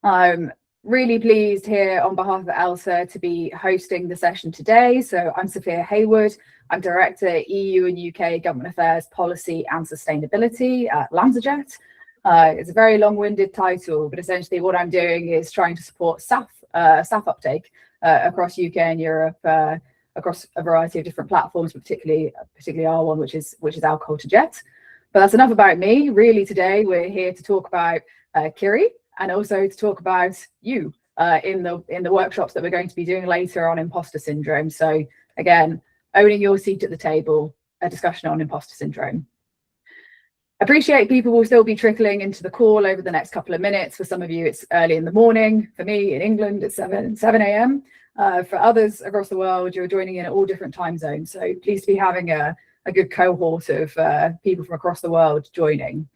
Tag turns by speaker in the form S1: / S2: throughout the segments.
S1: I'm really pleased here on behalf of ELSA to be hosting the session today. So I'm Sophia Hayward. I'm Director EU and UK Government Affairs Policy and Sustainability at LanzaJet. It's a very long-winded title, but essentially what I'm doing is trying to support SAF uptake across UK and Europe, across a variety of different platforms, but particularly our one, which is alcohol to jet. But that's enough about me. Really, today we're here to talk about Kiri, and also to talk about you in the workshops that we're going to be doing later on imposter syndrome. So again, owning your seat at the table, a discussion on imposter syndrome. Appreciate people will still be trickling into the call over the next couple of minutes. For some of you, it's early in the morning. For me, in England, it's 7 a.m. For others across the world, you're joining in at all different time zones. So pleased to be having a good cohort of people from across the world joining.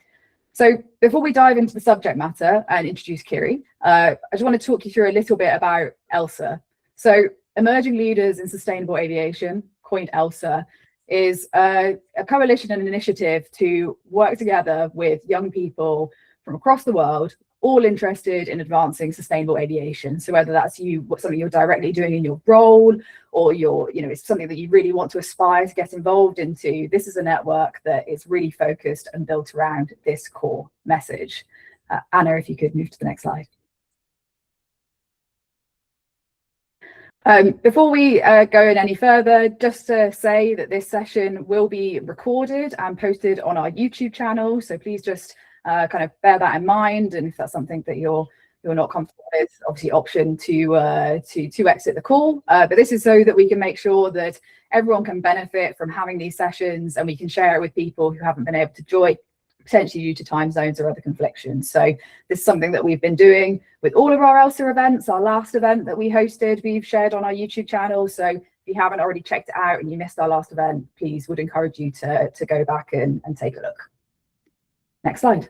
S1: So before we dive into the subject matter and introduce Kiri, I just want to talk you through a little bit about ELSA. So Emerging Leaders in Sustainable Aviation, coined ELSA, is a coalition and an initiative to work together with young people from across the world, all interested in advancing sustainable aviation. So whether that's something you're directly doing in your role, or it's something that you really want to aspire to get involved into, this is a network that is really focused and built around this core message. Anna, if you could move to the next slide. Before we go in any further, just to say that this session will be recorded and posted on our YouTube channel. So please just kind of bear that in mind, and if that's something that you're not comfortable with, obviously option to exit the call. But this is so that we can make sure that everyone can benefit from having these sessions, and we can share it with people who haven't been able to join, potentially due to time zones or other conflictions. So this is something that we've been doing with all of our ELSA events. Our last event that we hosted, we've shared on our YouTube channel. So if you haven't already checked it out and you missed our last event, please would encourage you to go back and take a look. Next slide.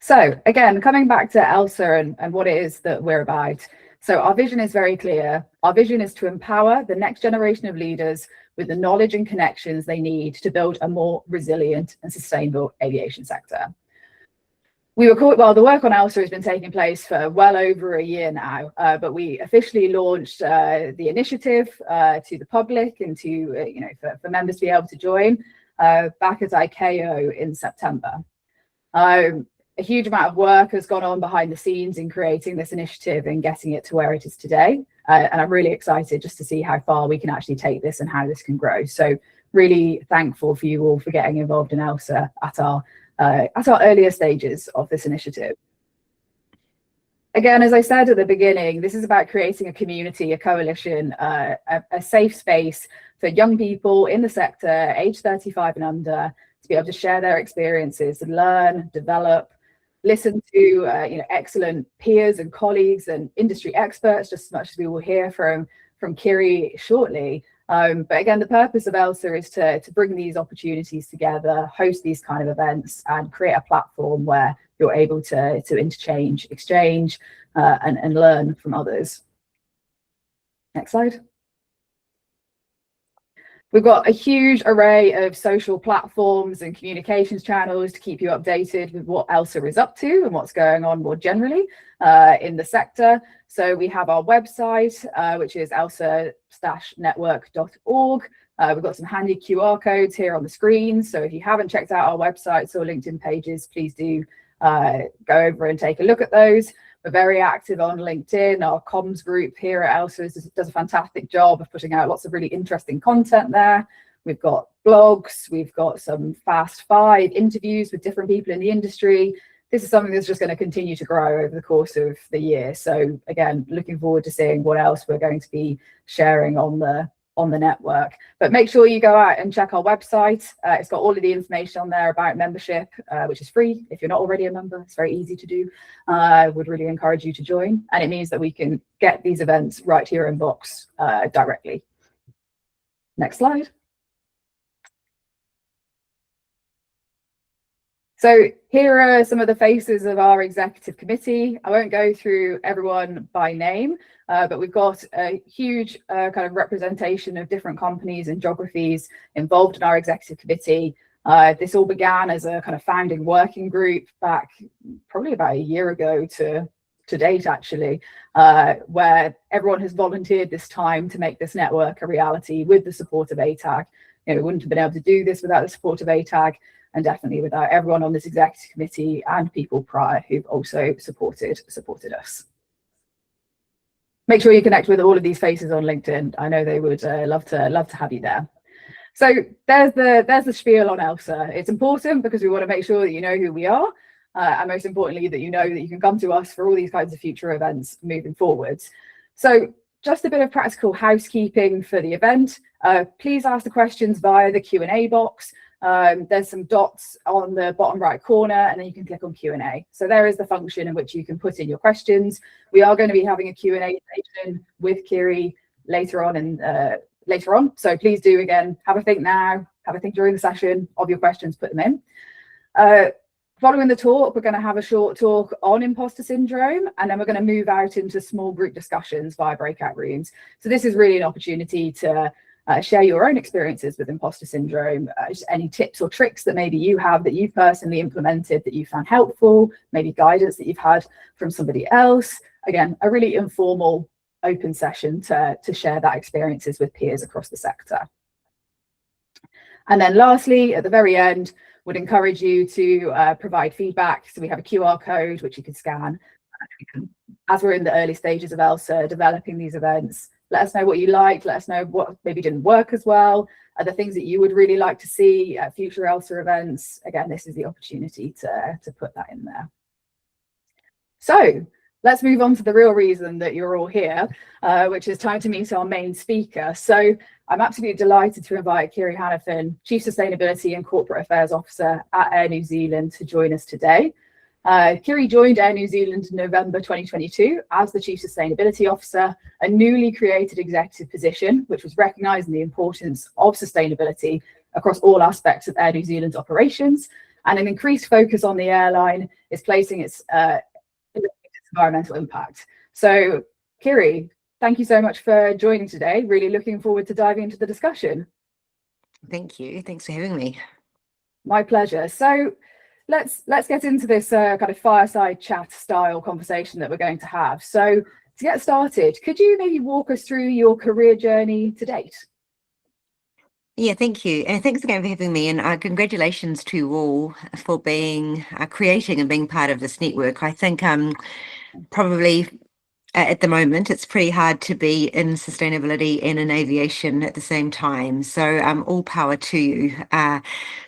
S1: So again, coming back to ELSA and what it is that we're about. So our vision is very clear. Our vision is to empower the next generation of leaders with the knowledge and connections they need to build a more resilient and sustainable aviation sector. The work on ELSA has been taking place for well over a year now, but we officially launched the initiative to the public and for members to be able to join back at ICAO in September. A huge amount of work has gone on behind the scenes in creating this initiative and getting it to where it is today. And I'm really excited just to see how far we can actually take this and how this can grow. So really thankful for you all for getting involved in ELSA at our earlier stages of this initiative. Again, as I said at the beginning, this is about creating a community, a coalition, a safe space for young people in the sector, age 35 and under, to be able to share their experiences, learn, develop, listen to excellent peers and colleagues and industry experts, just as much as we will hear from Kiri shortly. But again, the purpose of ELSA is to bring these opportunities together, host these kind of events, and create a platform where you're able to exchange, and learn from others. Next slide. We've got a huge array of social platforms and communications channels to keep you updated with what ELSA is up to and what's going on more generally in the sector. So we have our website, which is elsa-network.org. We've got some handy QR codes here on the screen. So if you haven't checked out our websites or LinkedIn pages, please do go over and take a look at those. We're very active on LinkedIn. Our comms group here at ELSA does a fantastic job of putting out lots of really interesting content there. We've got blogs, we've got some Fast 5 interviews with different people in the industry. This is something that's just going to continue to grow over the course of the year. So again, looking forward to seeing what else we're going to be sharing on the network. But make sure you go out and check our website. It's got all of the information on there about membership, which is free. If you're not already a member, it's very easy to do. I would really encourage you to join. And it means that we can get these events right to your inbox directly. Next slide. So here are some of the faces of our executive committee. I won't go through everyone by name, but we've got a huge kind of representation of different companies and geographies involved in our executive committee. This all began as a kind of founding working group back probably about a year ago to date, actually, where everyone has volunteered this time to make this network a reality with the support of ATAG. We wouldn't have been able to do this without the support of ATAG, and definitely without everyone on this executive committee and people prior who've also supported us. Make sure you connect with all of these faces on LinkedIn. I know they would love to have you there. So there's the spiel on ELSA. It's important because we want to make sure that you know who we are, and most importantly, that you know that you can come to us for all these kinds of future events moving forwards. So just a bit of practical housekeeping for the event. Please ask the questions via the Q&A box. There's some dots on the bottom right corner, and then you can click on Q&A. So there is the function in which you can put in your questions. We are going to be having a Q&A session with Kiri later on. So please do, again, have a think now, have a think during the session of your questions, put them in. Following the talk, we're going to have a short talk on imposter syndrome, and then we're going to move out into small group discussions via breakout rooms. So this is really an opportunity to share your own experiences with imposter syndrome, just any tips or tricks that maybe you have that you've personally implemented that you found helpful, maybe guidance that you've had from somebody else. Again, a really informal, open session to share that experiences with peers across the sector. And then lastly, at the very end, would encourage you to provide feedback. So we have a QR code which you can scan. As we're in the early stages of ELSA, developing these events, let us know what you liked, let us know what maybe didn't work as well, are the things that you would really like to see at future ELSA events. Again, this is the opportunity to put that in there. So let's move on to the real reason that you're all here, which is time to meet our main speaker. So I'm absolutely delighted to invite Kiri Hannifin, Chief Sustainability and Corporate Affairs Officer at Air New Zealand, to join us today. Kiri joined Air New Zealand in November 2022 as the Chief Sustainability Officer, a newly created executive position, which was recognising the importance of sustainability across all aspects of Air New Zealand's operations, and an increased focus on the airline is placing its environmental impact. So, Kiri, thank you so much for joining today. Really looking forward to diving into the discussion.
S2: Thank you. Thanks for having me.
S1: My pleasure. So let's get into this kind of fireside chat style conversation that we're going to have. So to get started, could you maybe walk us through your career journey to date?
S2: Yeah, thank you. And thanks again for having me. And congratulations to you all for being creating and being part of this network. I think probably at the moment, it's pretty hard to be in sustainability and in aviation at the same time. So all power to you.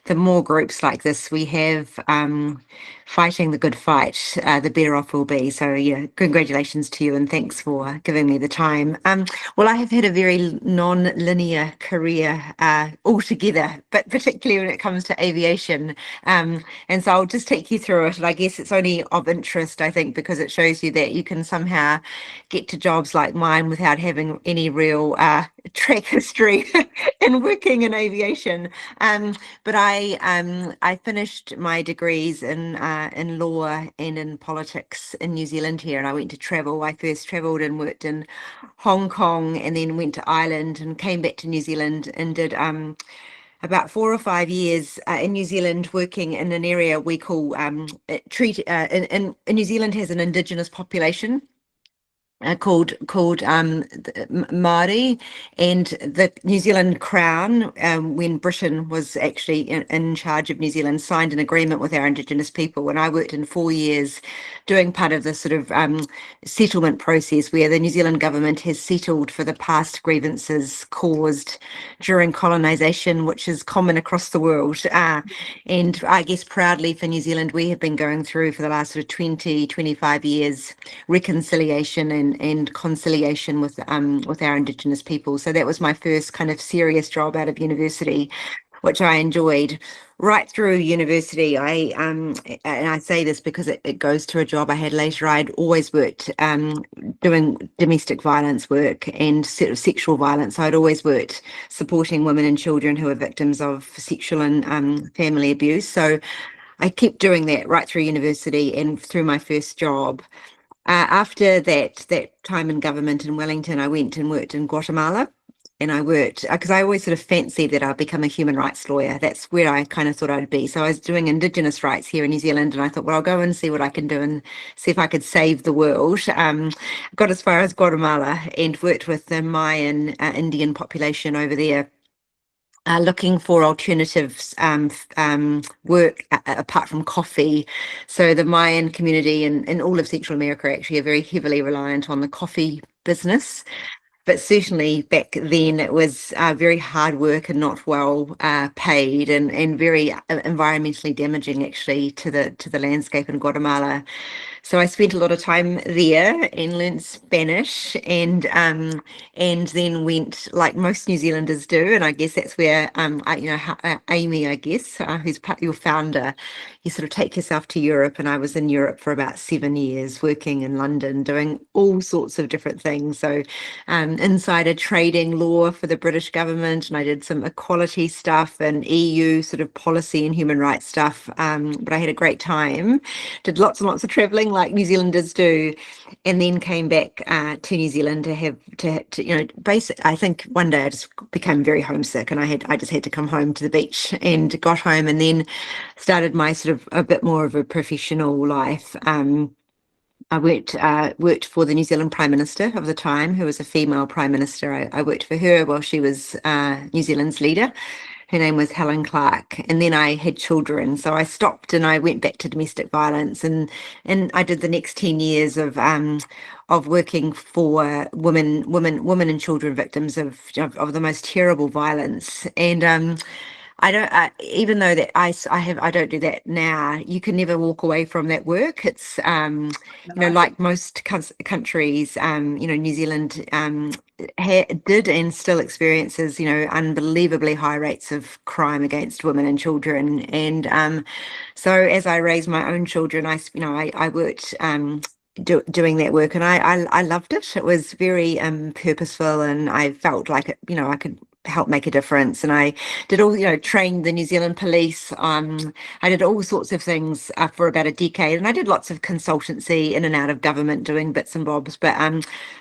S2: The more groups like this we have fighting the good fight, the better off we'll be. So yeah, congratulations to you and thanks for giving me the time. Well, I have had a very non-linear career altogether, but particularly when it comes to aviation. And so I'll just take you through it. And I guess it's only of interest, I think, because it shows you that you can somehow get to jobs like mine without having any real track history in working in aviation. But I finished my degrees in law and in politics in New Zealand here, and I went to travel. I first travelled and worked in Hong Kong, and then went to Ireland and came back to New Zealand and did about 4 or 5 years in New Zealand, working in an area we call in New Zealand has an indigenous population called Māori, and the New Zealand Crown, when Britain was actually in charge of New Zealand, signed an agreement with our Indigenous people, and I worked in 4 years doing part of the sort of settlement process where the New Zealand government has settled for the past grievances caused during colonisation, which is common across the world. And I guess proudly for New Zealand, we have been going through for the last sort of 25 years reconciliation and conciliation with our Indigenous people. So that was my first kind of serious job out of university, which I enjoyed. Right through university, and I say this because it goes to a job I had later. I'd always worked doing domestic violence work and sort of sexual violence. So I'd always worked supporting women and children who are victims of sexual and family abuse. So I kept doing that right through university and through my first job. After that time in government in Wellington, I went and worked in Guatemala I worked, because I always sort of fancied that I'd become a human rights lawyer. That's where I kind of thought I'd be. So I was doing Indigenous rights here in New Zealand, and I thought, well, I'll go and see what I can do and see if I could save the world. Got as far as Guatemala and worked with the Mayan Indian population over there, looking for alternatives work apart from coffee. So the Mayan community in all of Central America actually are very heavily reliant on the coffee business. But certainly back then it was very hard work and not well paid, and very environmentally damaging actually to the landscape in Guatemala. So I spent a lot of time there and learned Spanish, and then went, like most New Zealanders do, and I guess that's where Amy, I guess, who's your founder, you sort of take yourself to Europe. And I was in Europe for about 7 years, working in London, doing all sorts of different things. So insider trading law for the British government, and I did some equality stuff and EU sort of policy and human rights stuff. But I had a great time, did lots and lots of traveling like New Zealanders do, and then came back to New Zealand to have I think one day I just became very homesick, and I just had to come home to the beach, and got home and then started my sort of a bit more of a professional life. I worked for the New Zealand Prime Minister of the time, who was a female Prime Minister. I worked for her while she was New Zealand's leader. Her name was Helen Clark. And then I had children, so I stopped and I went back to domestic violence, and I did the next 10 years of working for women and children victims of the most terrible violence. And I don't, even though that I don't do that now, you can never walk away from that work. It's, like most countries, New Zealand did and still experiences, unbelievably high rates of crime against women and children. And so as I raised my own children, I worked doing that work, and I loved it. It was very purposeful, and I felt like I could help make a difference. And I did all, trained the New Zealand police. I did all sorts of things for about a decade, and I did lots of consultancy in and out of government, doing bits and bobs. But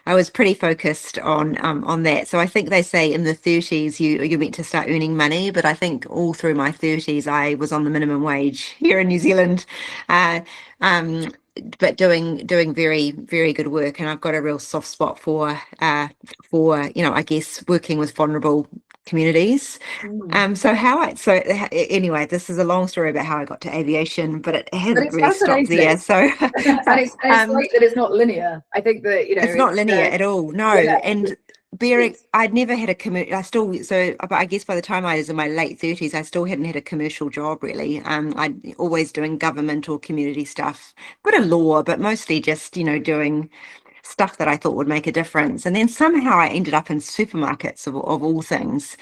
S2: I was pretty focused on that. So I think they say in the 30s you're meant to start earning money, but I think all through my 30s I was on the minimum wage here in New Zealand. But doing very, very good work, and I've got a real soft spot for I guess working with vulnerable communities. Anyway, this is a long story about how I got to aviation, but it hasn't really stopped there. So
S1: and it's great that it's not linear. I think that
S2: it's not linear at all. No, and I'd never had a but I guess by the time I was in my late 30s, I still hadn't had a commercial job really. I'd always doing government or community stuff, bit of law, but mostly just, doing stuff that I thought would make a difference. And then somehow I ended up in supermarkets of all things.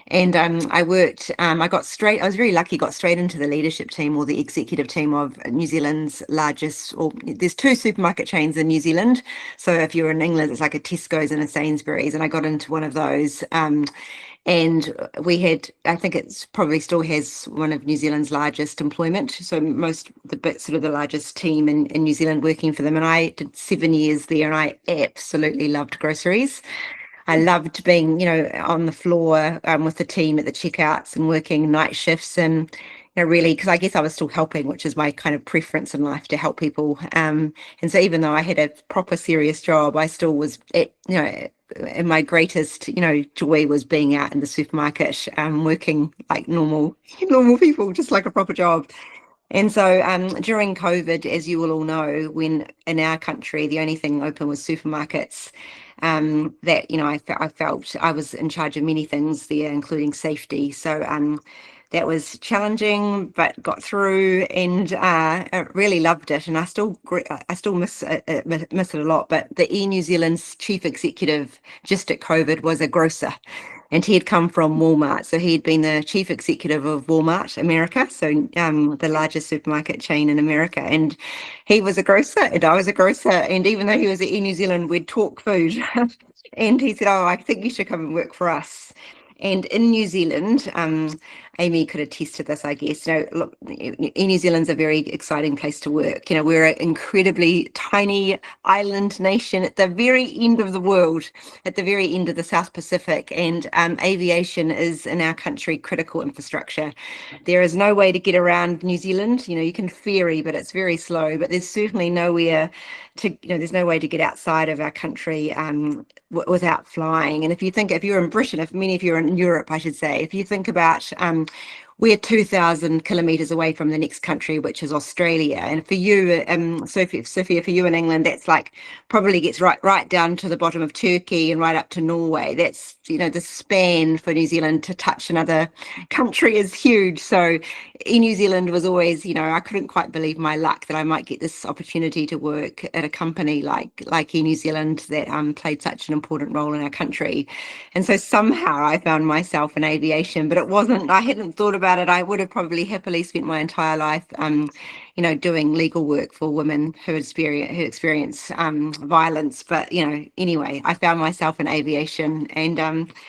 S2: And I worked, I was very lucky, got straight into the leadership team or the executive team of New Zealand's largest, or there's 2 supermarket chains in New Zealand. So if you're in England, it's like a Tesco's and a Sainsbury's, and I got into one of those. And we had, I think it's probably still has one of New Zealand's largest employment. So the largest team in New Zealand working for them. And I did 7 years there, and I absolutely loved groceries. I loved being, on the floor with the team at the checkouts and working night shifts, and really, because I guess I was still helping, which is my kind of preference in life, to help people. And so even though I had a proper serious job, I still was and my greatest, joy was being out in the supermarket, working like normal people, just like a proper job. And so during COVID, as you will all know, when in our country the only thing open was supermarkets, that I felt I was in charge of many things there, including safety. So that was challenging, but got through, and I really loved it. And I still miss it a lot. But the Air New Zealand's chief executive just at COVID was a grocer, and he had come from Walmart. So he had been the chief executive of Walmart America, so the largest supermarket chain in America. And he was a grocer, and I was a grocer. And even though he was at Air New Zealand, we'd talk food. And he said, "Oh, I think you should come and work for us." And in New Zealand, Amy could attest to this, I guess. Look, New Zealand's a very exciting place to work. We're an incredibly tiny island nation at the very end of the world, at the very end of the South Pacific, and aviation is in our country critical infrastructure. There is no way to get around New Zealand. You can ferry, but it's very slow. But there's certainly nowhere there's no way to get outside of our country without flying. And if you're in Britain, if many of you are in Europe, I should say, if you think about we're 2,000 kilometres away from the next country, which is Australia. And for you, Sophia, for you in England, that's probably gets right down to the bottom of Turkey and right up to Norway. That's, the span for New Zealand to touch another country is huge. So in New Zealand was always, I couldn't quite believe my luck that I might get this opportunity to work at a company like Air New Zealand that played such an important role in our country. And so somehow I found myself in aviation, but I hadn't thought about it. I would have probably happily spent my entire life, doing legal work for women who experience violence. But, anyway, I found myself in aviation, and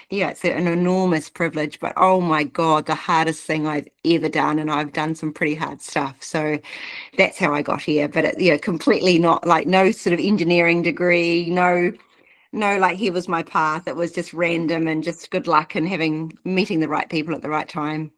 S2: it's an enormous privilege, but oh my God, the hardest thing I've ever done. And I've done some pretty hard stuff. So that's how I got here. But completely not no sort of engineering degree, no, here was my path. It was just random and just good luck and meeting the right people at the right time.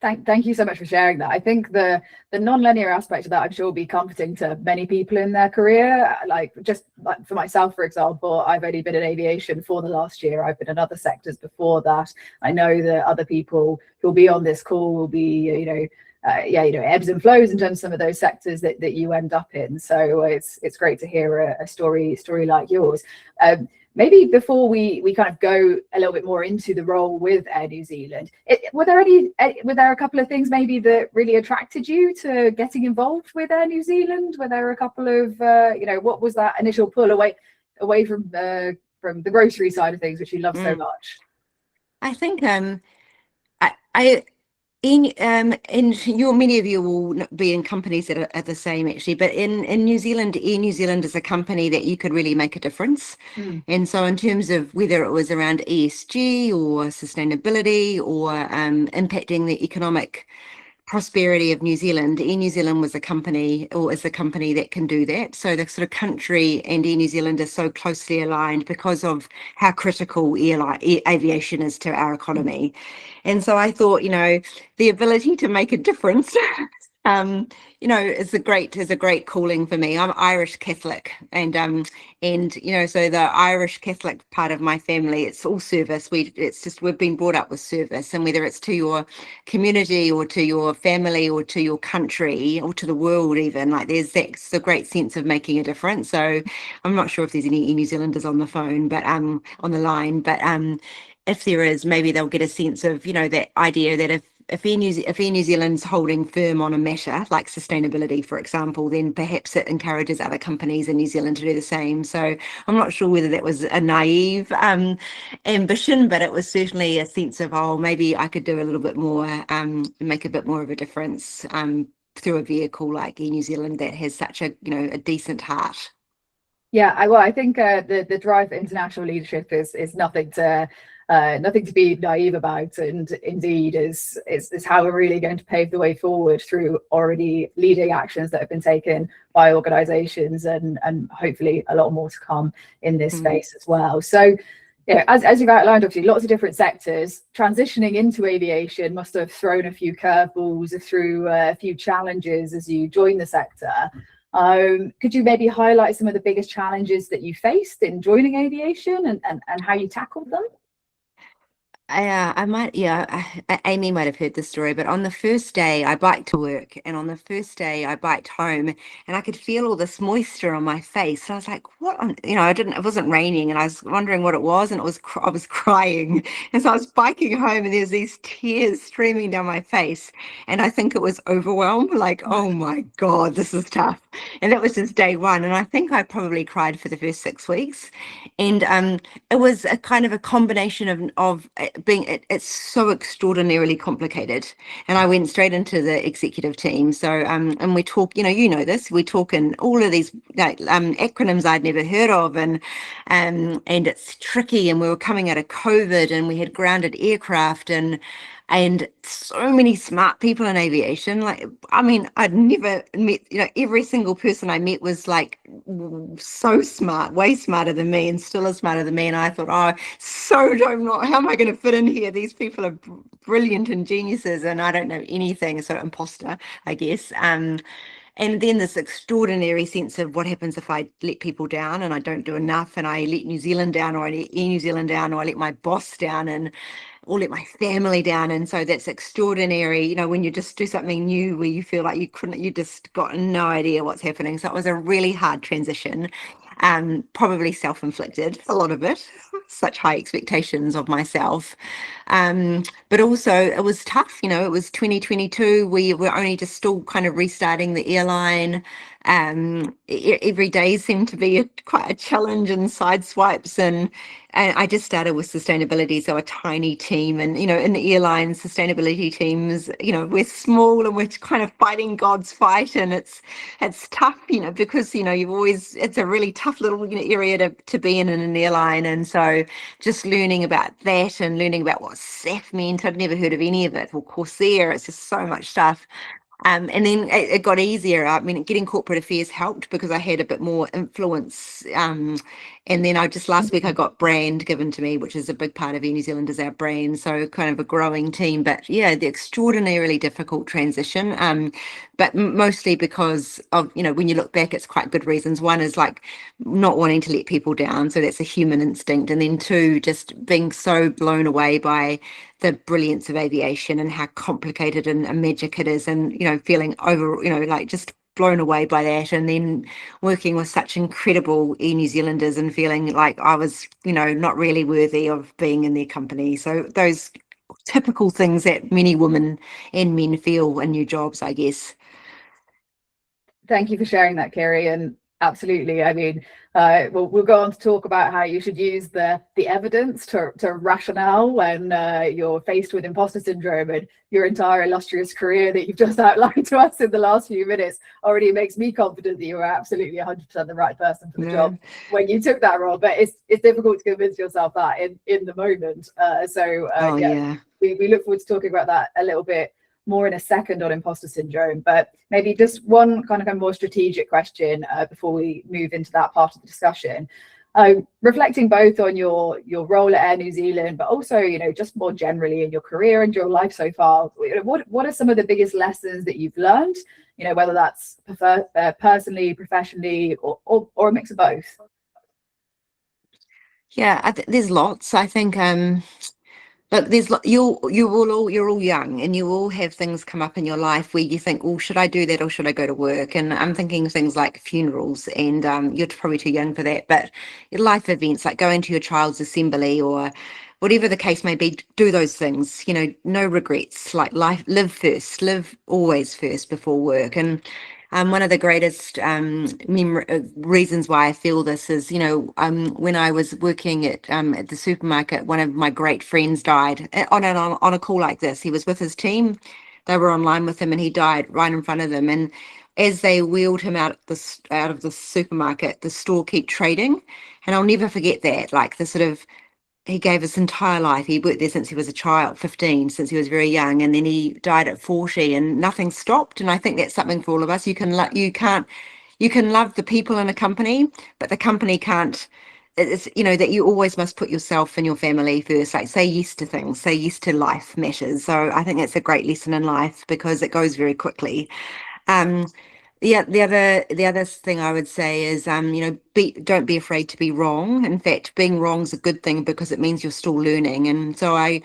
S1: Thank you so much for sharing that. I think the non-linear aspect of that, I'm sure, will be comforting to many people in their career. Just for myself, for example, I've only been in aviation for the last year. I've been in other sectors before that. I know that other people who'll be on this call will be, ebbs and flows in terms of some of those sectors that you end up in. So it's great to hear a story like yours. Maybe before we kind of go a little bit more into the role with Air New Zealand, were there a couple of things maybe that really attracted you to getting involved with Air New Zealand? Were there a couple of what was that initial pull away from the grocery side of things, which you love so much?
S2: I think many of you will be in companies that are the same actually, but in New Zealand, Air New Zealand is a company that you could really make a difference. And so in terms of whether it was around ESG or sustainability or impacting the economic prosperity of New Zealand, Air New Zealand was a company, or is a company that can do that. So the sort of country and Air New Zealand are so closely aligned because of how critical aviation is to our economy. And so I thought, the ability to make a difference is a great calling for me. I'm Irish Catholic, and so the Irish Catholic part of my family, it's all service. We've been brought up with service, and whether it's to your community or to your family or to your country or to the world even, there's a great sense of making a difference. So I'm not sure if there's any New Zealanders on the phone, but on the line, but if there is, maybe they'll get a sense of, that idea that if Air New Zealand's holding firm on a matter like sustainability, for example, then perhaps it encourages other companies in New Zealand to do the same. So I'm not sure whether that was a naive ambition, but it was certainly a sense of, maybe I could do a little bit more, make a bit more of a difference through a vehicle like Air New Zealand that has such a decent heart.
S1: Yeah, I think the drive for international leadership is nothing to be naive about, and indeed is how we're really going to pave the way forward through already leading actions that have been taken by organizations, and hopefully a lot more to come in this space as well. So as you've outlined, obviously lots of different sectors. Transitioning into aviation must have thrown a few curveballs, through a few challenges as you join the sector. Could you maybe highlight some of the biggest challenges that you faced in joining aviation and how you tackled them?
S2: I might, Amy might have heard this story, but on the first day I biked to work, and on the first day I biked home, and I could feel all this moisture on my face. And I was like, what it wasn't raining, and I was wondering what it was, and I was crying. And so I was biking home, and there's these tears streaming down my face. And I think it was overwhelmed, oh my God, this is tough. And that was just day one. And I think I probably cried for the first 6 weeks. And it was a kind of a combination of it's so extraordinarily complicated, and I went straight into the executive team. So and we talk, this, we talk in all of these acronyms I'd never heard of, and it's tricky, and we were coming out of COVID, and we had grounded aircraft, and and so many smart people in aviation. Like, I mean, I'd never met, every single person I met was like so smart, way smarter than me, and still is smarter than me. And I thought, oh, so don't know, how am I going to fit in here? These people are brilliant and geniuses, and I don't know anything. So imposter, I guess. And then this extraordinary sense of what happens if I let people down and I don't do enough, and I let New Zealand down, or I let Air New Zealand down, or I let my boss down, and or let my family down. And so that's extraordinary, when you just do something new where you feel like you just got no idea what's happening. So it was a really hard transition, probably self-inflicted, a lot of it, such high expectations of myself. But also it was tough, it was 2022. We were only just still kind of restarting the airline. Every day seemed to be quite a challenge and side swipes, and I just started with sustainability, so a tiny team, and in the airline sustainability teams, we're small and we're kind of fighting God's fight, and it's tough, because you've always, it's a really tough little area to be in an airline. And so just learning about that and learning about what SAF meant, I'd never heard of any of it, or Corsair, it's just so much stuff. And then it got easier. I mean, getting corporate affairs helped because I had a bit more influence. And then last week I got brand given to me, which is a big part of Air New Zealand, is our brand. So kind of a growing team. But yeah, the extraordinarily difficult transition. But mostly because of, when you look back, it's quite good reasons. One is like not wanting to let people down. So that's a human instinct. And then two, just being so blown away by the brilliance of aviation and how complicated and magic it is, and feeling over, like just blown away by that. And then working with such incredible Air New Zealanders and feeling like I was, not really worthy of being in their company. So those typical things that many women and men feel in new jobs, I guess.
S1: Thank you for sharing that, Kiri. And absolutely, I mean, we'll go on to talk about how you should use the evidence to rationale when you're faced with imposter syndrome, and your entire illustrious career that you've just outlined to us in the last few minutes already makes me confident that you were absolutely 100% the right person for the job when you took that role. But it's difficult to convince yourself that in the moment. We look forward to talking about that a little bit more in a second on imposter syndrome. But maybe just one kind of a more strategic question before we move into that part of the discussion. Reflecting both on your role at Air New Zealand, but also, just more generally in your career and your life so far, what are some of the biggest lessons that you've learned, whether that's personally, professionally, or a mix of both?
S2: Yeah, there's lots. I think look, you're all young, and you all have things come up in your life where you think, oh, should I do that or should I go to work? And I'm thinking things like funerals, and you're probably too young for that, but life events like going to your child's assembly or whatever the case may be, do those things, no regrets, like live always first before work. And one of the greatest reasons why I feel this is, when I was working at the supermarket, one of my great friends died on a call like this. He was with his team. They were online with him, and he died right in front of them. And as they wheeled him out of the supermarket, the store kept trading. And I'll never forget that, like the sort of, he gave his entire life. He worked there since he was a child, 15, since he was very young, and then he died at 40, and nothing stopped. And I think that's something for all of us. You can love the people in a company, but the company can't. It's that you always must put yourself and your family first. Like, say yes to things, say yes to life matters. So I think that's a great lesson in life because it goes very quickly. Yeah, the other thing I would say is, don't be afraid to be wrong. In fact, being wrong is a good thing because it means you're still learning. And so I'm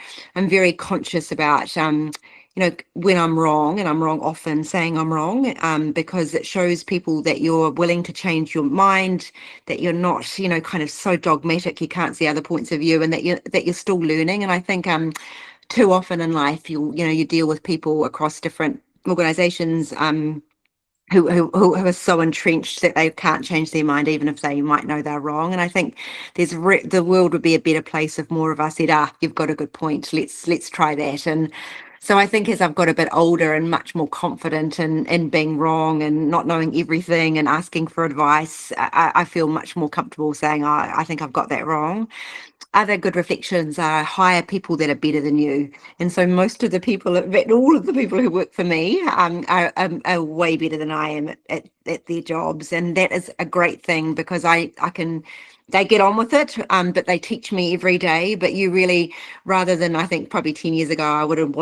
S2: very conscious about, when I'm wrong, and I'm wrong often, saying I'm wrong, because it shows people that you're willing to change your mind, that you're not, kind of so dogmatic you can't see other points of view, and that you're still learning. And I think too often in life you deal with people across different organizations who are so entrenched that they can't change their mind even if they might know they're wrong. And I think the world would be a better place if more of us said, you've got a good point, let's try that. And So I think as I've got a bit older and much more confident in being wrong and not knowing everything and asking for advice, I feel much more comfortable saying, I think I've got that wrong. Other good reflections are hire people that are better than you. And so most of the people, all of the people who work for me are way better than I am at their jobs. And that is a great thing because they get on with it, but they teach me every day. But you really, rather than, I think probably 10 years ago, I would have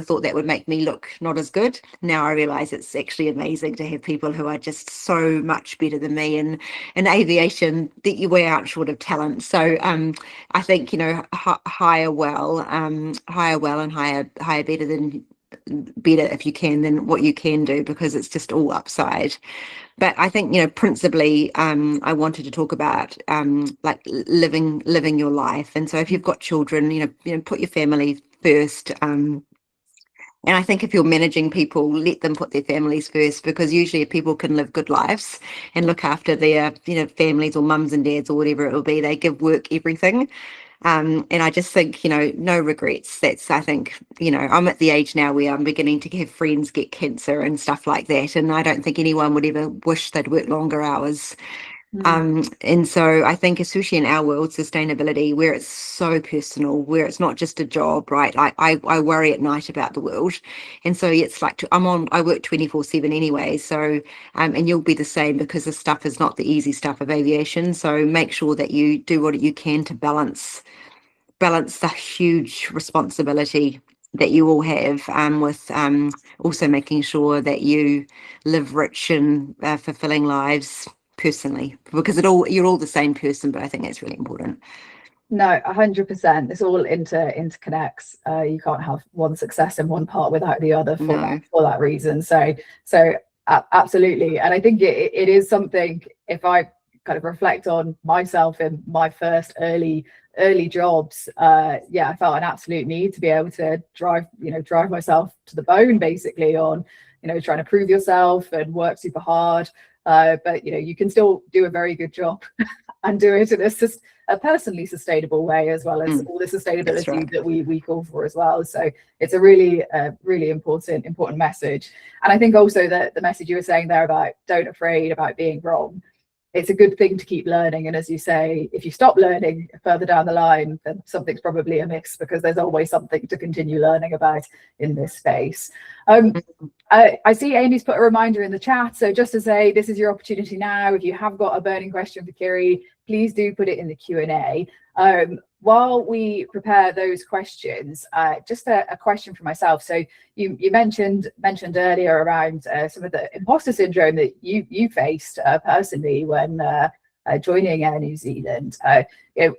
S2: thought that would make me look not as good. Now I realize it's actually amazing to have people who are just so much better than me. And in aviation, that you wear out short of talent. So I think, hire well and hire better if you can than what you can do, because it's just all upside. But I think, principally, I wanted to talk about like living your life. And so if you've got children, put your family first. And I think if you're managing people, let them put their families first, because usually if people can live good lives and look after their, families or mums and dads or whatever it will be, they give work everything. And I just think, no regrets. I think, I'm at the age now where I'm beginning to have friends get cancer and stuff like that. And I don't think anyone would ever wish they'd work longer hours. And so I think, especially in our world, sustainability, where it's so personal, where it's not just a job, right? Like I worry at night about the world. And so it's like, I work 24/7 anyway. So, and you'll be the same, because the stuff is not the easy stuff of aviation. So make sure that you do what you can to balance the huge responsibility that you all have, with also making sure that you live rich and fulfilling lives personally, because you're all the same person. But I think that's really important.
S1: No, 100%. This all interconnects. You can't have one success in one part without the other for that reason. So absolutely. And I think it is something, if I kind of reflect on myself in my first early jobs, I felt an absolute need to be able to drive myself to the bone, basically, on trying to prove yourself and work super hard, but you can still do a very good job and do it in a personally sustainable way, as well as all the sustainability that we call for as well. So it's a really important message. And I think also that the message you were saying there about don't afraid about being wrong, it's a good thing to keep learning. And as you say, if you stop learning further down the line, then something's probably amiss, because there's always something to continue learning about in this space. I see Amy's put a reminder in the chat. So just to say, this is your opportunity now. If you have got a burning question for Kiri, please do put it in the Q&A. While we prepare those questions, just a question for myself. So you mentioned earlier around some of the imposter syndrome that you faced personally when joining Air New Zealand.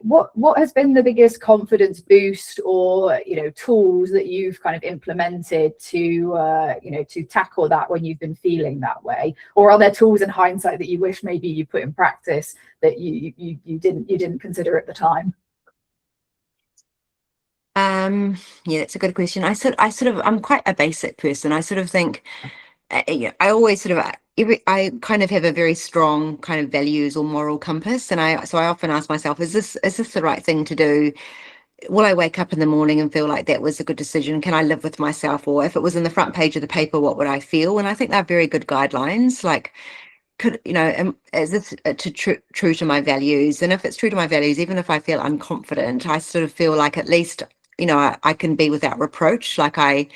S1: What has been the biggest confidence boost, or tools that you've kind of implemented to tackle that when you've been feeling that way? Or are there tools in hindsight that you wish maybe you put in practice that you didn't consider at the time?
S2: That's a good question. I'm quite a basic person. I sort of think, I always sort of I kind of have a very strong kind of values or moral compass, and I often ask myself, is this the right thing to do? Will I wake up in the morning and feel like that was a good decision? Can I live with myself? Or if it was in the front page of the paper, what would I feel? And I think they're very good guidelines. Like, is this true to my values? And if it's true to my values, even if I feel unconfident, I sort of feel like at least, I can be without reproach. Like I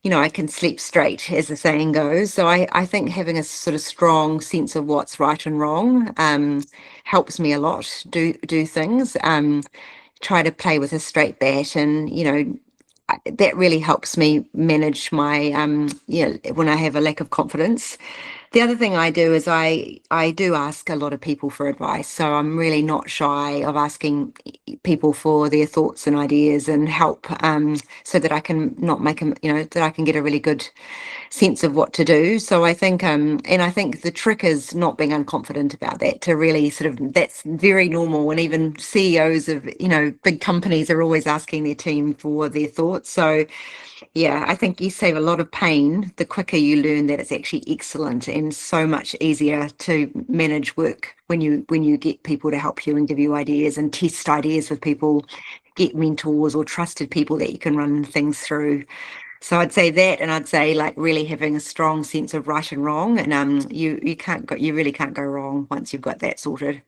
S2: can sleep straight, as the saying goes. So I think having a sort of strong sense of what's right and wrong helps me a lot. Do things, try to play with a straight bat, and that really helps me manage my when I have a lack of confidence. The other thing I do is I do ask a lot of people for advice. So I'm really not shy of asking people for their thoughts and ideas and help, so that I can not make them, that I can get a really good sense of what to do. So I think, and I think the trick is not being unconfident about that, to really sort of, that's very normal. And even CEOs of, big companies are always asking their team for their thoughts. So yeah, I think you save a lot of pain the quicker you learn that it's actually excellent, and so much easier to manage work when you get people to help you and give you ideas and test ideas with people get mentors or trusted people that you can run things through. So I'd say that, and I'd say like really having a strong sense of right and wrong, and you really can't go wrong once you've got that sorted.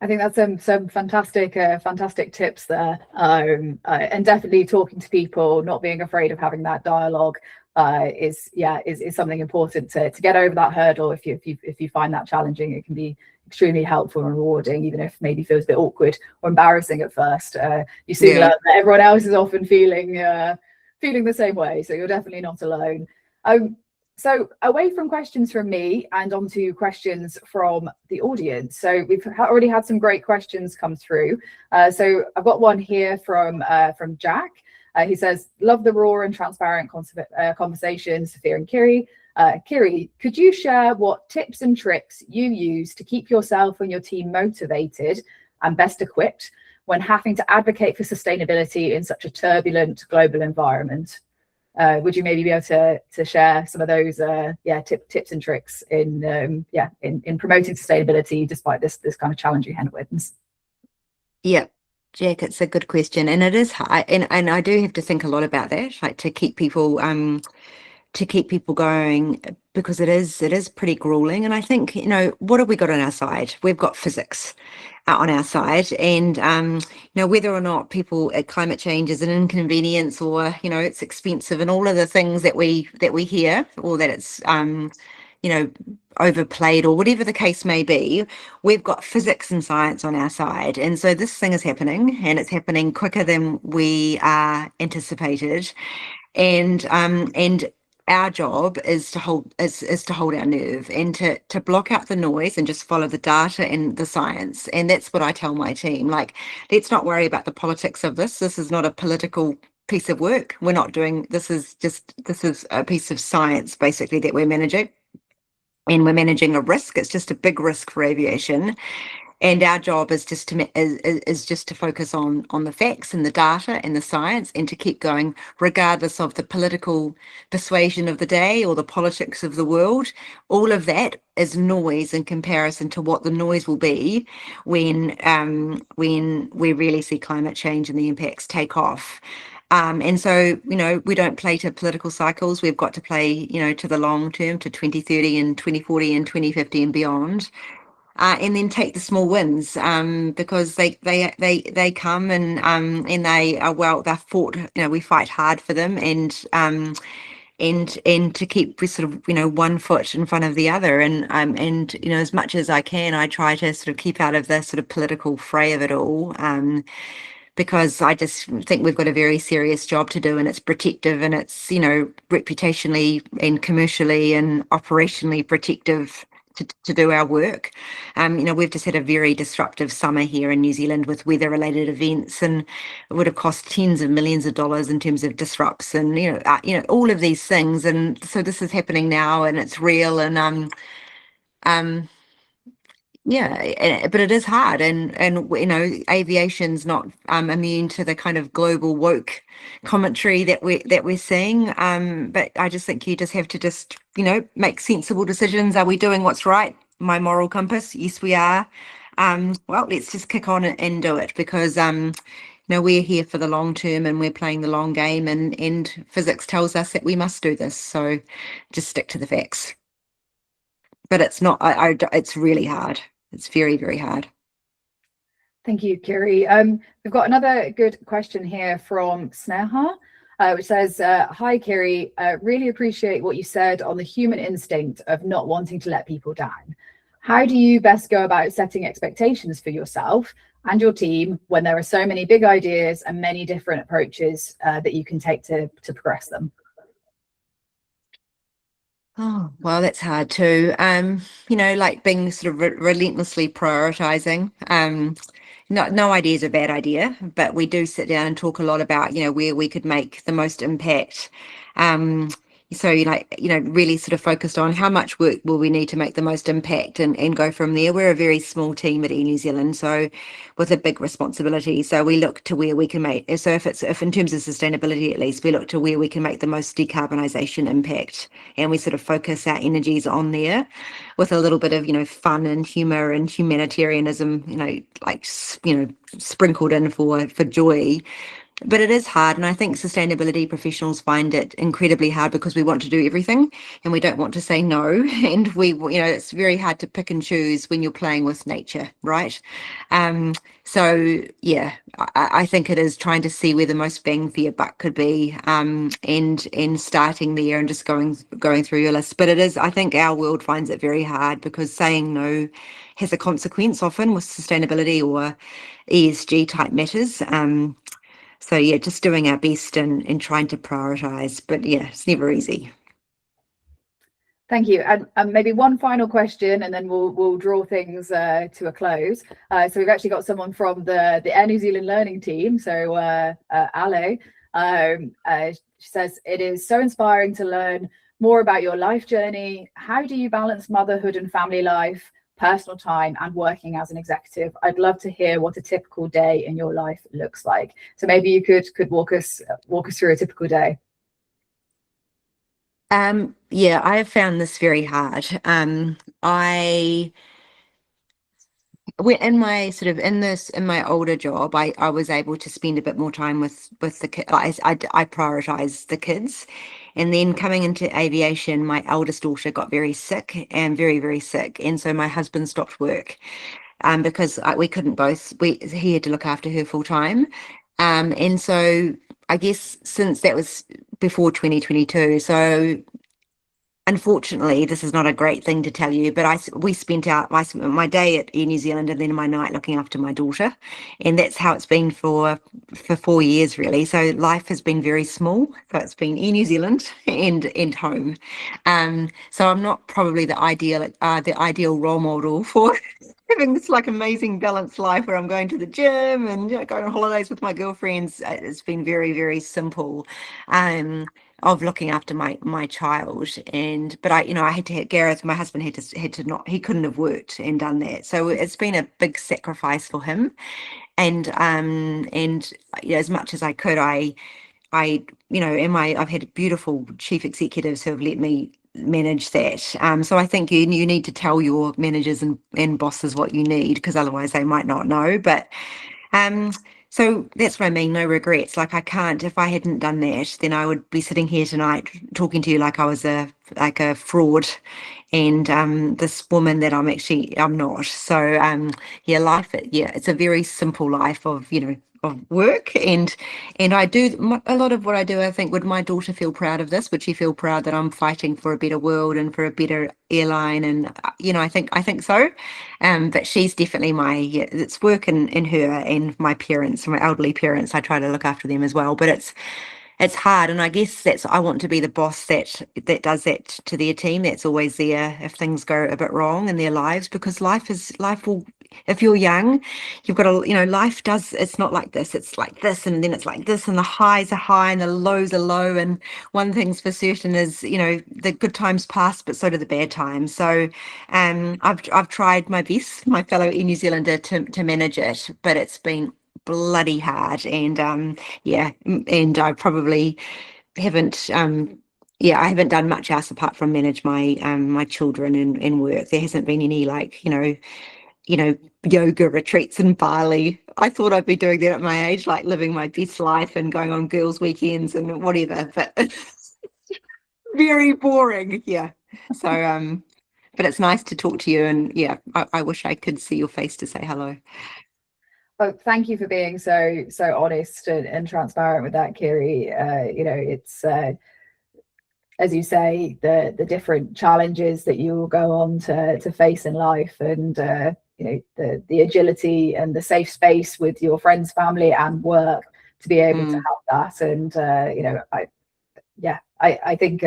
S1: I think that's some fantastic tips there, and definitely talking to people, not being afraid of having that dialogue is something important to get over that hurdle. If you find that challenging, it can be extremely helpful and rewarding, even if maybe feels a bit awkward or embarrassing at first. You soon learn that everyone else is often feeling the same way, so you're definitely not alone. So away from questions from me and onto questions from the audience. So we've already had some great questions come through. So I've got one here from Jack. He says, love the raw and transparent conversation, Sophia and Kiri. Kiri, could you share what tips and tricks you use to keep yourself and your team motivated and best equipped when having to advocate for sustainability in such a turbulent global environment? Would you maybe be able to share some of those tips and tricks in promoting sustainability despite this kind of challenging headwinds?
S2: Yeah, Jack, it's a good question, and it is hard, and I do have to think a lot about that, like to keep people going, because it is pretty grueling. And I think, what have we got on our side? We've got physics on our side, and whether or not climate change is an inconvenience, or it's expensive, and all of the things that we hear, or that it's overplayed, or whatever the case may be, we've got physics and science on our side. And so this thing is happening, and it's happening quicker than we anticipated. And our job is to hold our nerve, and to block out the noise and just follow the data and the science. And that's what I tell my team. Like, let's not worry about the politics of this. This is not a political piece of work. We're not doing this. Is a piece of science, basically, that we're managing. And we're managing a risk. It's just a big risk for aviation. And our job is just to focus on the facts and the data and the science, and to keep going regardless of the political persuasion of the day or the politics of the world. All of that is noise in comparison to what the noise will be when we really see climate change and the impacts take off. And so, we don't play to political cycles. We've got to play, to the long term, to 2030 and 2040 and 2050 and beyond. And then take the small wins, because they come, and they are they're fought. We fight hard for them, and to keep sort of one foot in front of the other, and as much as I can, I try to sort of keep out of the sort of political fray of it all. Because I just think we've got a very serious job to do, and it's protective, and it's reputationally and commercially and operationally protective to do our work. We've just had a very disruptive summer here in New Zealand with weather-related events, and it would have cost tens of millions of dollars in terms of disrupts, and all of these things. And so this is happening now, and it's real, and but it is hard, and aviation's not immune to the kind of global woke commentary that we're seeing. But I just think you just have to make sensible decisions. Are we doing what's right? My moral compass, yes, we are. Well, let's just kick on and do it, because we're here for the long term, and we're playing the long game, and physics tells us that we must do this. So just stick to the facts. But it's not. It's really hard. It's very, very hard.
S1: Thank you, Kiri. We've got another good question here from Sneha, which says, hi, Kiri. Really appreciate what you said on the human instinct of not wanting to let people down. How do you best go about setting expectations for yourself and your team when there are so many big ideas and many different approaches that you can take to progress them?
S2: Oh, well, that's hard too. Like being sort of relentlessly prioritizing. No idea is a bad idea, but we do sit down and talk a lot about, where we could make the most impact. So, really sort of focused on how much work will we need to make the most impact, and go from there. We're a very small team at Air New Zealand, so with a big responsibility. So we look to where we can make, so if in terms of sustainability, at least, we look to where we can make the most decarbonisation impact. And we sort of focus our energies on there with a little bit of, fun and humour and humanitarianism, sprinkled in for joy. But it is hard, and I think sustainability professionals find it incredibly hard because we want to do everything and we don't want to say no. And it's very hard to pick and choose when you're playing with nature, right? So yeah, I think it is trying to see where the most bang for your buck could be, and starting there and just going through your list. But it is, I think our world finds it very hard because saying no has a consequence often with sustainability or ESG type matters. So yeah, just doing our best and trying to prioritise, but yeah, it's never easy.
S1: Thank you. And maybe one final question, and then we'll draw things to a close. So we've actually got someone from the Air New Zealand learning team. So Ale, she says, it is so inspiring to learn more about your life journey. How do you balance motherhood and family life, personal time, and working as an executive? I'd love to hear what a typical day in your life looks like. So maybe you could walk us through a typical day.
S2: Yeah, I have found this very hard. In my older job, I was able to spend a bit more time with the kids. I prioritize the kids. And then coming into aviation, my eldest daughter got very sick, and very, very sick. And so my husband stopped work, because we couldn't both, he had to look after her full time. And so I guess since that was before 2022, so unfortunately, this is not a great thing to tell you, but we spent out my day at Air New Zealand and then my night looking after my daughter, and that's how it's been for 4 years really. So life has been very small. So it's been Air New Zealand and home. So I'm not probably the ideal role model for having this amazing balanced life where I'm going to the gym and going on holidays with my girlfriends. It's been very, very simple. Of looking after my child, but I had to Gareth, my husband had to not, he couldn't have worked and done that, so it's been a big sacrifice for him, and as much as I could, I've had beautiful chief executives who have let me manage that. So I think you need to tell your managers and bosses what you need, because otherwise they might not know. But so that's what I mean, no regrets. I can't, if I hadn't done that, then I would be sitting here tonight talking to you like I was a fraud, and this woman that I'm not. So yeah, it's a very simple life of work, and I do a lot of what I do. I think, would my daughter feel proud of this? Would she feel proud that I'm fighting for a better world and for a better airline? And I think so. But she's definitely it's work in her, and my parents, my elderly parents, I try to look after them as well, but it's hard. And I guess I want to be the boss that does that to their team, that's always there if things go a bit wrong in their lives, because life will, if you're young, you've got to, it's not like this, it's like this, and then it's like this, and the highs are high and the lows are low. And one thing's for certain is, the good times pass, but so do the bad times. So I've tried my best, my fellow Air New Zealander, to manage it, but it's been bloody hard. And and I probably haven't I haven't done much else apart from manage my my children and work. There hasn't been any yoga retreats in Bali. I thought I'd be doing that at my age, living my best life and going on girls' weekends and whatever, but very boring. Yeah. So but it's nice to talk to you, and yeah, I wish I could see your face to say hello.
S1: Oh, thank you for being so honest and transparent with that, Kiri. It's as you say, the different challenges that you will go on to face in life, and the agility and the safe space with your friends, family, and work to be able to have that. And I think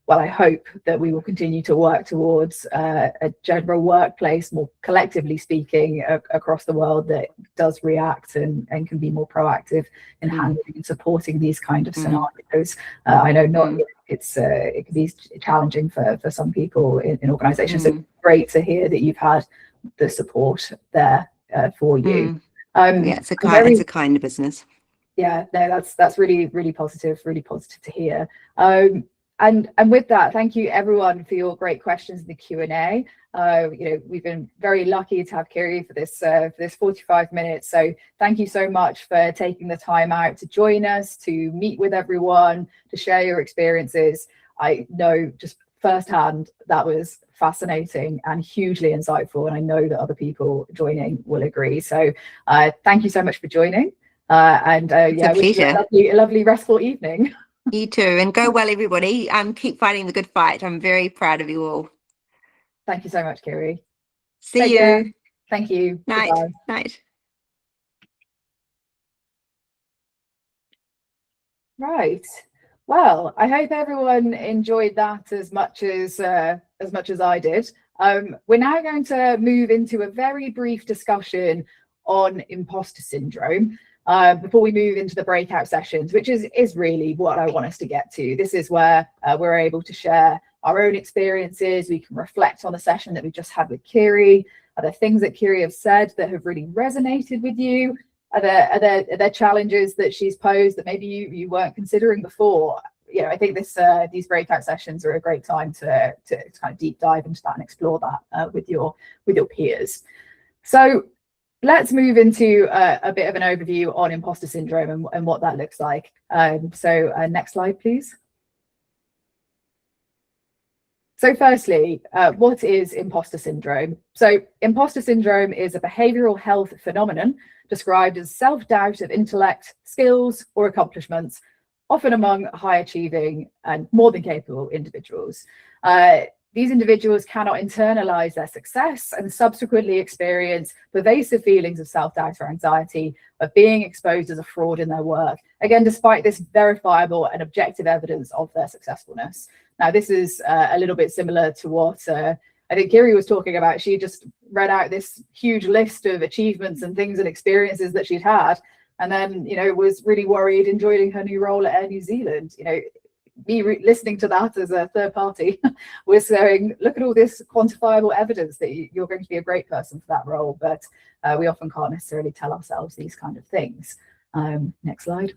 S1: well, I hope that we will continue to work towards a general workplace, more collectively speaking, across the world that does react and can be more proactive in handling and supporting these kind of scenarios. I know it can be challenging for some people in organisations. So it's great to hear that you've had the support there for you.
S2: Yeah, it's a kind of business.
S1: Yeah, no, that's really, really positive to hear. And with that, thank you everyone for your great questions in the Q&A. We've been very lucky to have Kiri for this 45 minutes. So thank you so much for taking the time out to join us, to meet with everyone, to share your experiences. I know just firsthand that was fascinating and hugely insightful, and I know that other people joining will agree. So thank you so much for joining.
S2: It's a pleasure.
S1: A lovely restful evening.
S2: You too, and go well, everybody. Keep fighting the good fight. I'm very proud of you all.
S1: Thank you so much, Kiri.
S2: See you.
S1: Care. Thank you.
S2: Night.
S1: Goodbye.
S2: Night.
S1: Right. Well, I hope everyone enjoyed that as much as I did. We're now going to move into a very brief discussion on imposter syndrome before we move into the breakout sessions, which is really what I want us to get to. This is where we're able to share our own experiences. We can reflect on the session that we just had with Kiri. Are there things that Kiri have said that have really resonated with you? Are there challenges that she's posed that maybe you weren't considering before? I think these breakout sessions are a great time to kind of deep dive into that and explore that with your peers. So let's move into a bit of an overview on imposter syndrome and what that looks like. So next slide, please. So firstly, what is imposter syndrome? So imposter syndrome is a behavioural health phenomenon described as self-doubt of intellect, skills or accomplishments, often among high-achieving and more than capable individuals. These individuals cannot internalize their success and subsequently experience pervasive feelings of self-doubt or anxiety of being exposed as a fraud in their work, again, despite this verifiable and objective evidence of their successfulness. Now, this is a little bit similar to what I think Kiri was talking about. She just read out this huge list of achievements and things and experiences that she'd had, and then, was really worried in joining her new role at Air New Zealand. Me listening to that as a third party was saying, look at all this quantifiable evidence that you're going to be a great person for that role, but we often can't necessarily tell ourselves these kind of things. Next slide.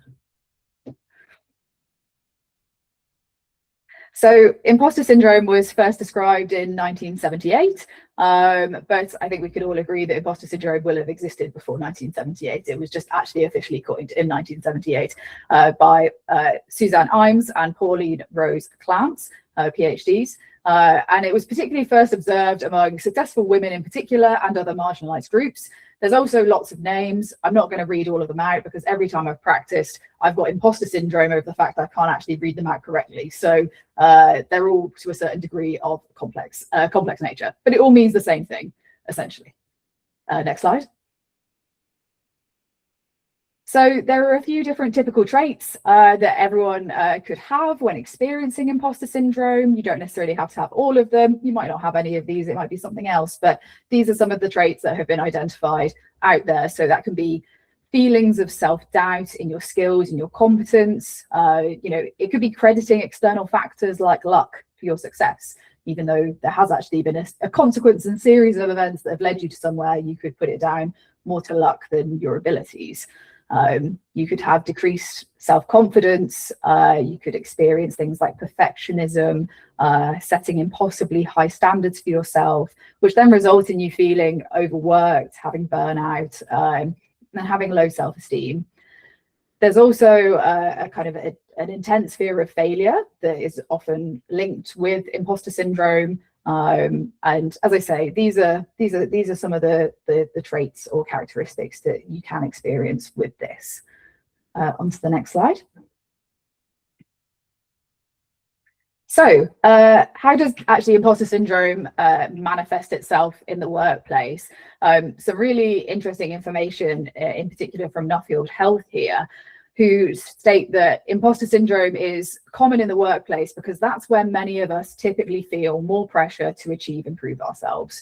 S1: So imposter syndrome was first described in 1978, but I think we could all agree that imposter syndrome will have existed before 1978. It was just actually officially coined in 1978 by Suzanne Imes and Pauline Rose Clance, PhDs. And it was particularly first observed among successful women in particular and other marginalized groups. There's also lots of names. I'm not going to read all of them out because every time I've practiced, I've got imposter syndrome over the fact that I can't actually read them out correctly. So they're all to a certain degree of complex nature, but it all means the same thing, essentially. Next slide. So there are a few different typical traits that everyone could have when experiencing imposter syndrome. You don't necessarily have to have all of them. You might not have any of these. It might be something else, but these are some of the traits that have been identified out there. So that can be feelings of self-doubt in your skills and your competence. It could be crediting external factors like luck for your success, even though there has actually been a consequence and series of events that have led you to somewhere. You could put it down more to luck than your abilities. You could have decreased self-confidence. You could experience things like perfectionism, setting impossibly high standards for yourself, which then result in you feeling overworked, having burnout, and having low self-esteem. There's also a kind of an intense fear of failure that is often linked with imposter syndrome. And as I say, these are some of the traits or characteristics that you can experience with this. On to the next slide. So how does actually imposter syndrome manifest itself in the workplace? Some really interesting information, in particular from Nuffield Health here, who state that imposter syndrome is common in the workplace because that's where many of us typically feel more pressure to achieve and prove ourselves.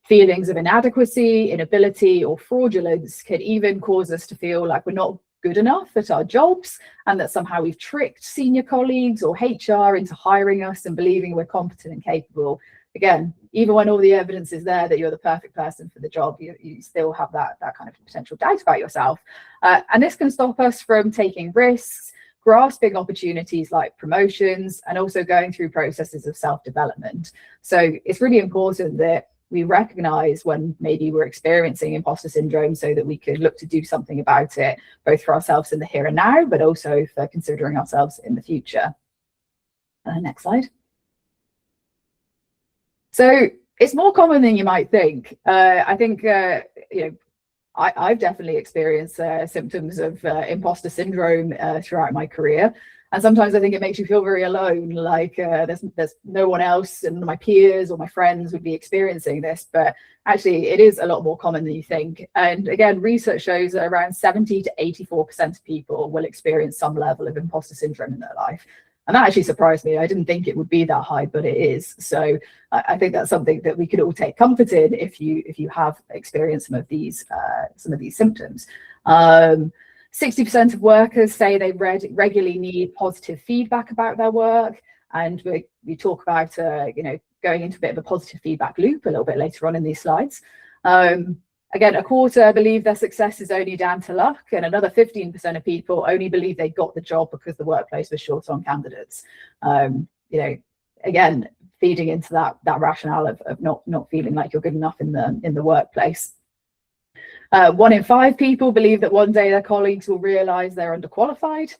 S1: Feelings of inadequacy, inability, or fraudulence can even cause us to feel like we're not good enough at our jobs, and that somehow we've tricked senior colleagues or HR into hiring us and believing we're competent and capable. Again, even when all the evidence is there that you're the perfect person for the job, you still have that kind of potential doubt about yourself. And this can stop us from taking risks, grasping opportunities like promotions, and also going through processes of self-development. So it's really important that we recognize when maybe we're experiencing imposter syndrome so that we could look to do something about it, both for ourselves in the here and now, but also for considering ourselves in the future. Next slide. So it's more common than you might think. I think, I've definitely experienced symptoms of imposter syndrome throughout my career. And sometimes I think it makes you feel very alone, like there's no one else and my peers or my friends would be experiencing this, but actually it is a lot more common than you think. And again, research shows that around 70 to 84% of people will experience some level of imposter syndrome in their life. And that actually surprised me. I didn't think it would be that high, but it is. So I think that's something that we could all take comfort in if you have experienced some of these symptoms. 60% of workers say they regularly need positive feedback about their work, and we talk about going into a bit of a positive feedback loop a little bit later on in these slides. Again, a quarter believe their success is only down to luck, and another 15% of people only believe they got the job because the workplace was short on candidates. Again, feeding into that rationale of not feeling like you're good enough in the workplace. 1 in 5 people believe that one day their colleagues will realize they're underqualified,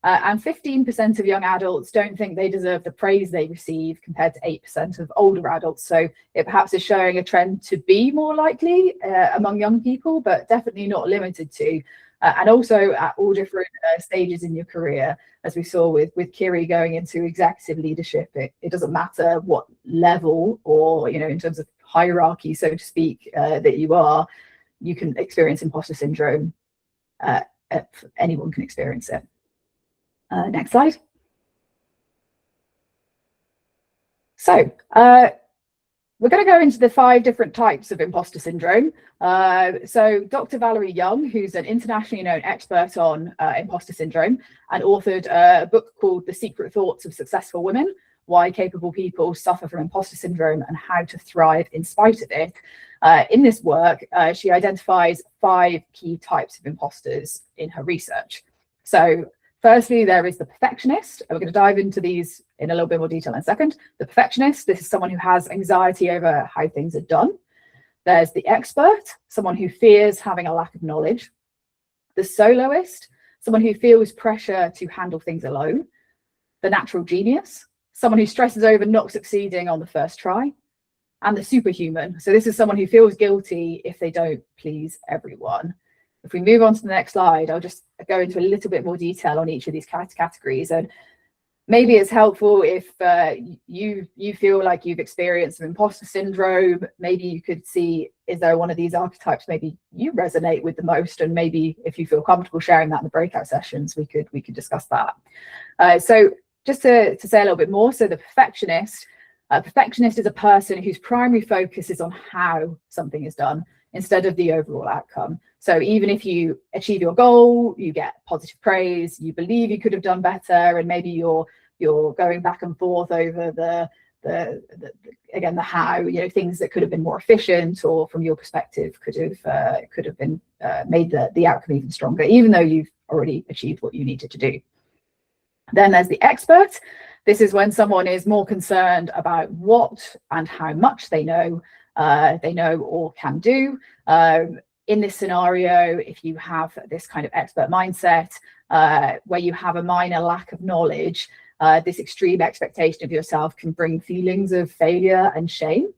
S1: and 15% of young adults don't think they deserve the praise they receive, compared to 8% of older adults. So it perhaps is showing a trend to be more likely among young people, but definitely not limited to, and also at all different stages in your career. As we saw with Kiri going into executive leadership, it doesn't matter what level or in terms of hierarchy, so to speak, that you can experience imposter syndrome. Anyone can experience it. Next slide. So we're going to go into the 5 different types of imposter syndrome. So Dr. Valerie Young, who's an internationally known expert on imposter syndrome, and authored a book called The Secret Thoughts of Successful Women: Why Capable People Suffer from Imposter Syndrome and How to Thrive in Spite of It. In this work, she identifies 5 key types of imposters in her research. So firstly, there is the perfectionist. We're going to dive into these in a little bit more detail in a second. The perfectionist, this is someone who has anxiety over how things are done. There's the expert, someone who fears having a lack of knowledge. The soloist, someone who feels pressure to handle things alone. The natural genius, someone who stresses over not succeeding on the first try. And the superhuman, so this is someone who feels guilty if they don't please everyone. If we move on to the next slide, I'll just go into a little bit more detail on each of these categories. And maybe it's helpful if you feel like you've experienced some imposter syndrome. Maybe you could see, is there one of these archetypes maybe you resonate with the most? And maybe if you feel comfortable sharing that in the breakout sessions, we could discuss that. So just to say a little bit more, so the perfectionist. A perfectionist is a person whose primary focus is on how something is done instead of the overall outcome. So even if you achieve your goal, you get positive praise, you believe you could have done better, and maybe you're going back and forth over the how, things that could have been more efficient, or from your perspective could have been made the outcome even stronger, even though you've already achieved what you needed to do. Then there's the expert. This is when someone is more concerned about what and how much they know or can do. In this scenario, if you have this kind of expert mindset, where you have a minor lack of knowledge, this extreme expectation of yourself can bring feelings of failure and shame.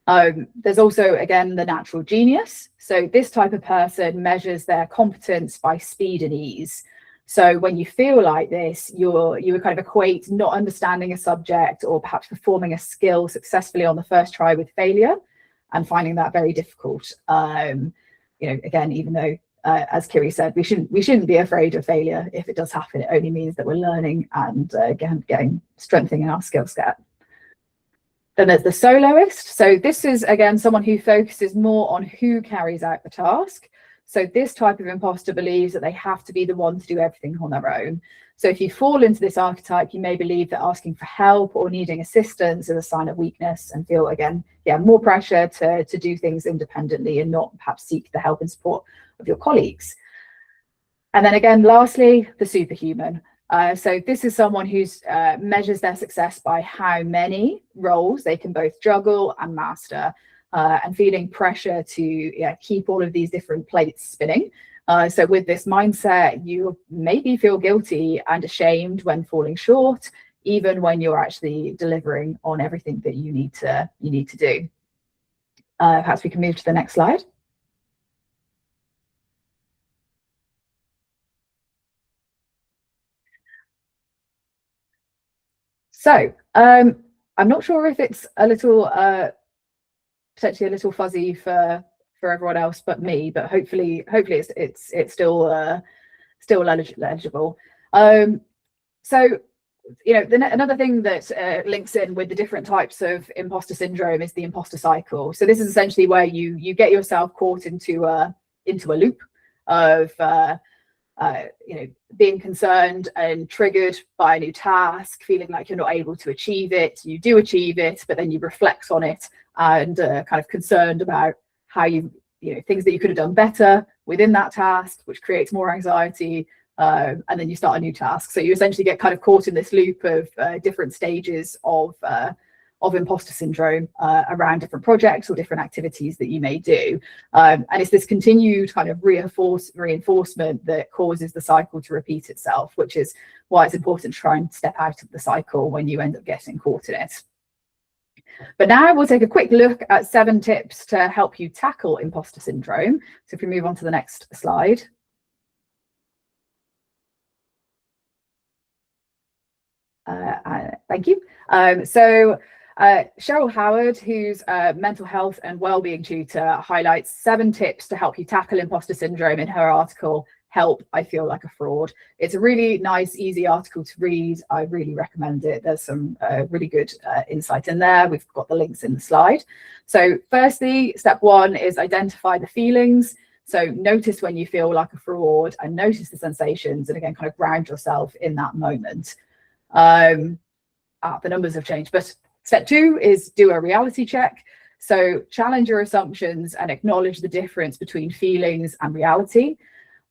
S1: There's also, again, the natural genius. So this type of person measures their competence by speed and ease. So when you feel like this, you would kind of equate not understanding a subject or perhaps performing a skill successfully on the first try with failure, and finding that very difficult. Again, even though as Kiri said, we shouldn't be afraid of failure. If it does happen, it only means that we're learning and strengthening our skill set. Then there's the soloist. So this is, again, someone who focuses more on who carries out the task. So this type of imposter believes that they have to be the one to do everything on their own. So if you fall into this archetype, you may believe that asking for help or needing assistance is a sign of weakness, and feel, again, more pressure to do things independently and not perhaps seek the help and support of your colleagues. And then again, lastly, the superhuman. So this is someone who measures their success by how many roles they can both juggle and master, and feeling pressure to keep all of these different plates spinning. So with this mindset, you maybe feel guilty and ashamed when falling short, even when you're actually delivering on everything that you need to do. Perhaps we can move to the next slide. So I'm not sure if it's a little potentially a little fuzzy for everyone else but me, but hopefully it's still legible. So another thing that links in with the different types of imposter syndrome is the imposter cycle. So this is essentially where you get yourself caught into a loop of being concerned and triggered by a new task, feeling like you're not able to achieve it. You do achieve it, but then you reflect on it and kind of concerned about how things that you could have done better within that task, which creates more anxiety. And then you start a new task. So you essentially get kind of caught in this loop of different stages of imposter syndrome around different projects or different activities that you may do. And it's this continued kind of reinforcement that causes the cycle to repeat itself, which is why it's important to try and step out of the cycle when you end up getting caught in it. But now we'll take a quick look at 7 tips to help you tackle imposter syndrome. So if we move on to the next slide. Thank you. So Cheryl Howard, who's a mental health and wellbeing tutor, highlights 7 tips to help you tackle imposter syndrome in her article, Help, I Feel Like a Fraud. It's a really nice, easy article to read. I really recommend it. There's some really good insight in there. We've got the links in the slide. So firstly, step 1 is identify the feelings. So notice when you feel like a fraud and notice the sensations, and again, kind of ground yourself in that moment. The numbers have changed, but step 2 is do a reality check. So challenge your assumptions and acknowledge the difference between feelings and reality.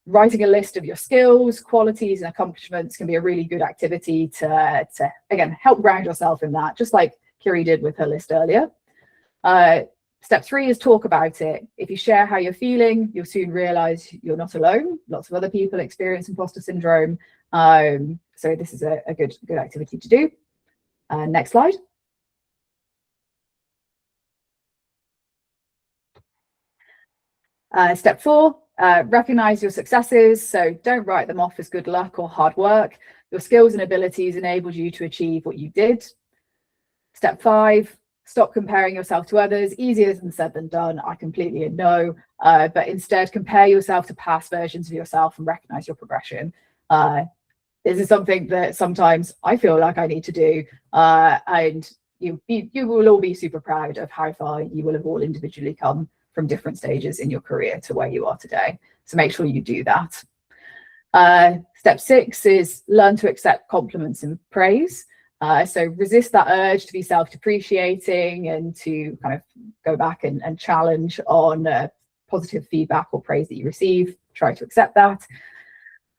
S1: Writing a list of your skills, qualities, and accomplishments can be a really good activity to again, help ground yourself in that, just like Kiri did with her list earlier. Step 3 is talk about it. If you share how you're feeling, you'll soon realize you're not alone. Lots of other people experience imposter syndrome. So this is a good activity to do. Next slide. Step 4, recognize your successes. So don't write them off as good luck or hard work. Your skills and abilities enabled you to achieve what you did. Step 5, stop comparing yourself to others. Easier said than done, I completely know. But instead, compare yourself to past versions of yourself and recognize your progression. This is something that sometimes I feel like I need to do. And you will all be super proud of how far you will have all individually come from different stages in your career to where you are today. So make sure you do that. Step 6 is learn to accept compliments and praise. So resist that urge to be self-depreciating and to kind of go back and challenge on positive feedback or praise that you receive. Try to accept that.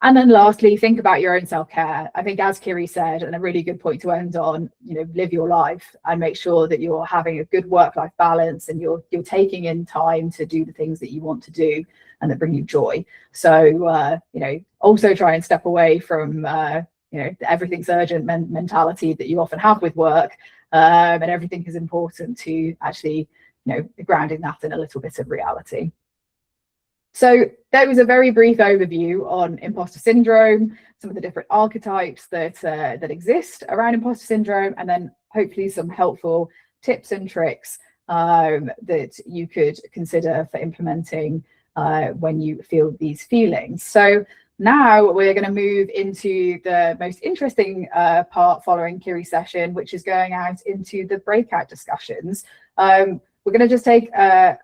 S1: And then lastly, think about your own self-care. I think, as Kiri said, and a really good point to end on, live your life and make sure that you're having a good work-life balance and you're taking in time to do the things that you want to do and that bring you joy. So, also try and step away from, the everything's urgent mentality that you often have with work, and everything is important to actually, grounding that in a little bit of reality. So that was a very brief overview on imposter syndrome, some of the different archetypes that exist around imposter syndrome, and then hopefully some helpful tips and tricks that you could consider for implementing when you feel these feelings. So now we're going to move into the most interesting part following Kiri's session, which is going out into the breakout discussions. We're going to just take a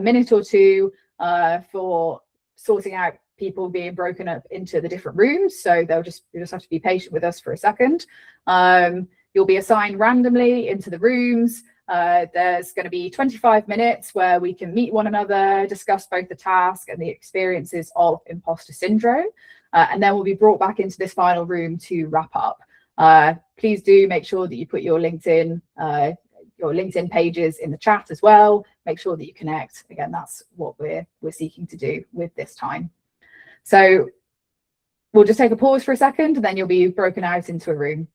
S1: minute or two for sorting out people being broken up into the different rooms. So you'll just have to be patient with us for a second. You'll be assigned randomly into the rooms. There's going to be 25 minutes where we can meet one another, discuss both the task and the experiences of imposter syndrome, and then we'll be brought back into this final room to wrap up. Please do make sure that you put your LinkedIn pages in the chat as well. Make sure that you connect. Again, that's what we're seeking to do with this time. So we'll just take a pause for a second, and then you'll be broken out into a room.